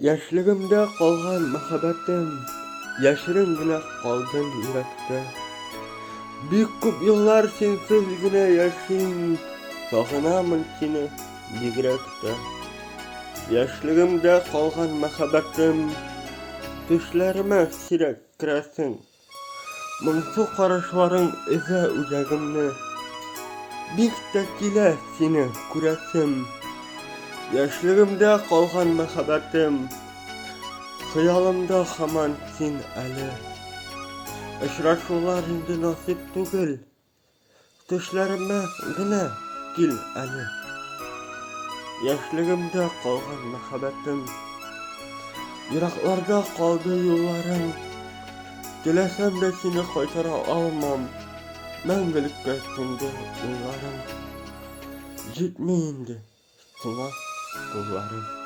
Yaşlığımda qalğan məhəbbətim, yaşırın günə qaldın yürekte. Büyük küp yıllar sensiz güne yaşayım, sağınamın seni yürekte. Yaşlığımda qalğan məhəbbətim, düşlerime sirek kiresin. Mınsız qarışların eze ucağımda, bir tekile seni küresim. Yaşlığımda qalğan məhəbbətim, xəyalımda haman sen əli. Əşraşılar indi nasip tugul, düşlərimə günə gil əli. Yaşlığımda qalğan məhəbbətim, yıraklarda qaldı yollarım. Dilesem de seni qaytara almam, məngəlikə sindi yollarım. Gitməyindi sana kullarım.